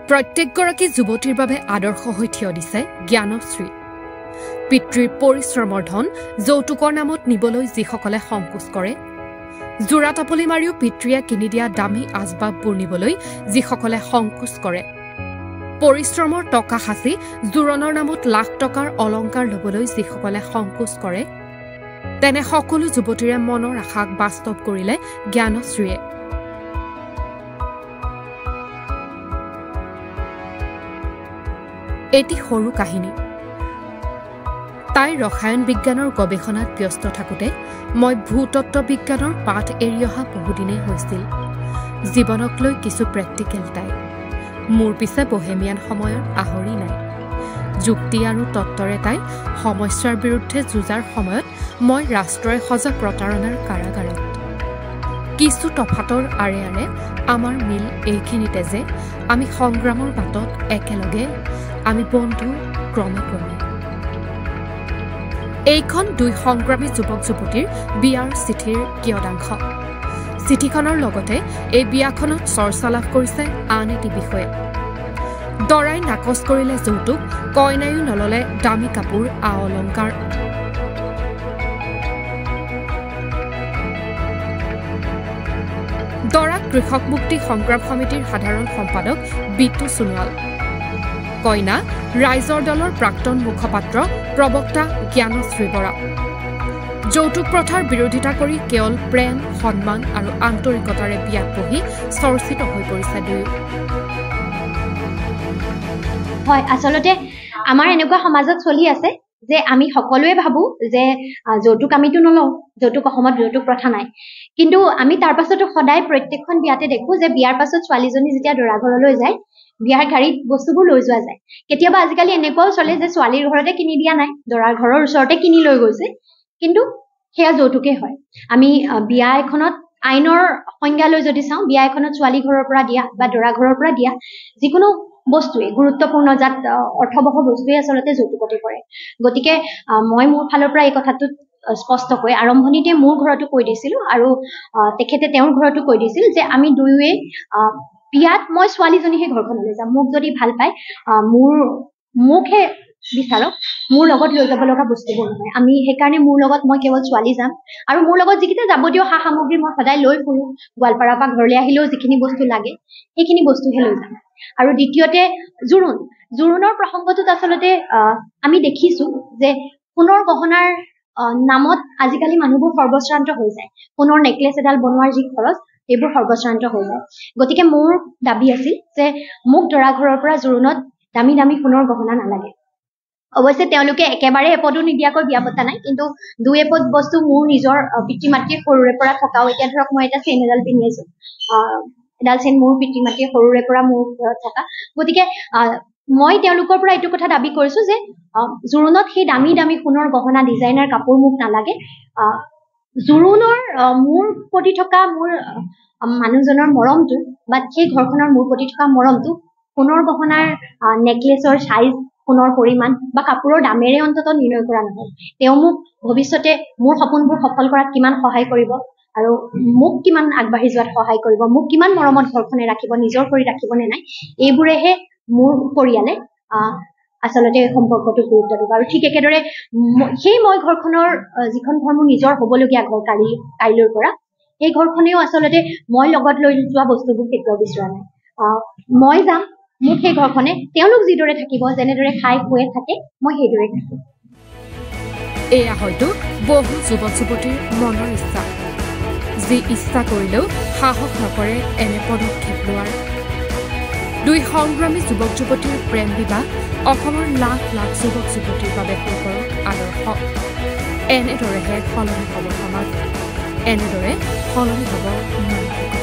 প্ৰত্যেকগৰাকী যুৱতীৰ বাবে আদৰ্শ হৈ থিয় দিছে জ্ঞানশ্ৰী। পিতৃৰ পৰিশ্ৰমৰ ধন যৌতুকৰ নামত নিবলৈ যিসকলে সংকোচ কৰে, জোৰা টাপলি মাৰিও পিতৃয়ে কিনি দিয়া দামী আচবাববোৰ নিবলৈ যিসকলে সংকোচ কৰে, পৰিশ্ৰমৰ টকা সাঁচি জোৰণৰ নামত লাখ টকাৰ অলংকাৰ ল'বলৈ যিসকলে সংকোচ কৰে, তেনে সকলো যুৱতীৰে মনৰ আশাক বাস্তৱ কৰিলে জ্ঞানশ্ৰীয়ে। এটি সৰু কাহিনী। তাইৰ ৰসায়ন বিজ্ঞানৰ গৱেষণাত ব্যস্ত থাকোঁতে মই ভূতত্ত্ব বিজ্ঞানৰ পাঠ এৰি অহা বহুদিনেই হৈছিল। জীৱনক লৈ কিছু প্ৰেক্টিকেল তাই। মোৰ পিছে বহেমিয়ান সময়ত আহৰি নাই। যুক্তি আৰু তত্ত্বৰে তাই সমস্যাৰ বিৰুদ্ধে যুঁজাৰ সময়ত মই ৰাষ্ট্ৰই সজা প্ৰতাৰণাৰ কাৰাগাৰত। কিছু তফাতৰ আঁৰে আঁৰে আমাৰ মিল এইখিনিতে যে আমি সংগ্ৰামৰ বাটত একেলগে, আমি বন্ধু ক্ৰমে ক্ৰমে। এইখন দুই সংগ্ৰামী যুৱক যুৱতীৰ বিয়াৰ চিঠিৰ কিয়দাংশ। চিঠিখনৰ লগতে এই বিয়াখনত চৰ্চা লাভ কৰিছে আন এটি বিষয়ে। দৰাই নাকচ কৰিলে যৌতুক, কইনায়ো নললে দামী কাপোৰ আ অলংকাৰ। দৰাক কৃষক মুক্তি সংগ্ৰাম সমিতিৰ সাধাৰণ সম্পাদক বিতু সোণোৱাল, কইনা ৰাইজৰ দলৰ প্ৰাক্তন মুখপাত্ৰ প্ৰবক্তা জ্ঞানশ্ৰী বৰা। যৌতুক প্ৰথাৰ বিৰোধিতা কৰি কেৱল প্ৰেম, সন্মান আৰু আন্তৰিকতাৰে বিয়াত বহি চৰ্চিত হৈ পৰিছে দুয়ো। হয়, আচলতে আমাৰ এনেকুৱা সমাজত চলি আছে যে আমি সকলোৱে ভাবো যে যৌতুক আমিতো নলওঁ, যৌতুক অসমত যৌতুক প্ৰথা নাই। কিন্তু আমি তাৰ পাছতো সদায় প্ৰত্যেকখন বিয়াতে দেখো যে বিয়াৰ পাছত ছোৱালীজনী যেতিয়া দৰা ঘৰলৈ যায়, বিয়াৰ গাড়ীত বস্তুবোৰ লৈ যোৱা যায়। কেতিয়াবা আজিকালি এনেকুৱাও চলে যে ছোৱালীৰ ঘৰতে কিনি দিয়া নাই, দৰাৰ ঘৰৰ ওচৰতে কিনি লৈ গৈছে, কিন্তু সেয়া যৌতুকেই হয়। আমি বিয়া এখনত আইনৰ সংজ্ঞালৈ যদি চাওঁ, বিয়া এখনত ছোৱালী ঘৰৰ পৰা দিয়া বা দৰা ঘৰৰ পৰা দিয়া যিকোনো বস্তুৱেই, গুৰুত্বপূৰ্ণ যাত অৰ্থবহ বস্তুৱেই আচলতে যৌতুকতে পৰে। গতিকে মই মোৰ ফালৰ পৰা এই কথাটোত স্পষ্টকৈ আৰম্ভণিতে মোৰ ঘৰতো কৈ দিছিলোঁ আৰু তেখেতে তেওঁৰ ঘৰতো কৈ দিছিল যে আমি দুয়োৱে বিয়াত মই ছোৱালীজনীহে ঘৰখনলৈ যাম। মোক যদি ভাল পায় মোকহে বিচাৰক, মোৰ লগত লৈ যাব লগা বস্তুবোৰ নহয়। আমি সেইকাৰণে মোৰ লগত মই কেৱল ছোৱালী যাম আৰু মোৰ লগত যিকেইটা যাৱতীয় সা সামগ্ৰী মই সদায় লৈ ফুৰোঁ, গোৱালপাৰাৰ পৰা ঘৰলৈ আহিলেও যিখিনি বস্তু লাগে সেইখিনি বস্তুহে লৈ যাম। আৰু দ্বিতীয়তে জোৰোণৰ প্ৰসংগটোত আচলতে আমি দেখিছোঁ যে সোণৰ গহনাৰ নামত আজিকালি মানুহবোৰ সৰ্বশ্ৰান্ত হৈ যায়। সোণৰ নেকলেছ এডাল বনোৱাৰ যি খৰচ, এইবোৰ সৰ্বশ্ৰান্ত হৈ যায়। গতিকে মোৰ দাবী আছিল যে মোক দৰা ঘৰৰ পৰা জোৰোণত দামী দামী সোণৰ গহনা নালাগে। অৱশ্যে তেওঁলোকে একেবাৰে এপদো নিদিয়াকৈ বিয়া পতা নাই, কিন্তু দুই এপদ বস্তু মোৰ নিজৰ পিতৃ মাতৃয়ে সৰুৰে পৰা থকাও। এতিয়া ধৰক মই এটা চেইন এডাল পিন্ধি আছো, এডাল চেইন মোৰ পিতৃ মাতৃয়ে সৰুৰে পৰা মোৰ ঘৰত থকা। গতিকে মই তেওঁলোকৰ পৰা এইটো কথা দাবী কৰিছো যে জোৰোণত সেই দামী দামী সোণৰ গহনা, ডিজাইনাৰ কাপোৰ মোক নালাগে। জোৰোণৰ মোৰ প্ৰতি থকা মোৰ মানুহজনৰ মৰমটো বা সেই ঘৰখনৰ মোৰ প্ৰতি থকা মৰমটো সোণৰ গহনাৰ নেকলেছৰ চাইজ, সোণৰ পৰিমাণ বা কাপোৰৰ দামেৰে অন্ততঃ নিৰ্ণয় কৰা নহয়। তেওঁ মোক ভৱিষ্যতে মোৰ সপোনবোৰ সফল কৰাত কিমান সহায় কৰিব আৰু মোক কিমান আগবাঢ়ি যোৱাত সহায় কৰিব, মোক কিমান মৰমত ঘৰখনে ৰাখিব, নিজৰ কৰি ৰাখিব নে নাই, এইবোৰেহে মোৰ পৰিয়ালে আচলতে সম্পৰ্কটো গুৰুত্ব দিব। আৰু ঠিক একেদৰে মই ঘৰখনৰ যিখন ঘৰ মোৰ নিজৰ হ'বলগীয়া ঘৰ কাইলৈৰ পৰা, সেই ঘৰখনেও আচলতে মই লগত লৈ যোৱা বস্তুবোৰ কেতিয়াও বিচৰা নাই। মই যাম, মোক সেই ঘৰখনে তেওঁলোক যিদৰে থাকিব, যেনেদৰে খাই শুৱে থাকে, মই সেইদৰে থাকিম। এয়া হয়তো বহু যুৱক যুৱতীৰ মনৰ ইচ্ছা, যি ইচ্ছা কৰিলেও সাহস নকৰে এনে পদক্ষেপ লোৱাৰ। দুই সংগ্ৰামী যুৱক যুৱতীৰ প্ৰেম বিবাহ অসমৰ লাখ লাখ যুৱক যুৱতীৰ বাবে হৈ পৰক আদৰ্শ। এনেদৰেহে সলনি হ'ব সমাজ, এনেদৰে সলনি হ'ব মানসিকতা।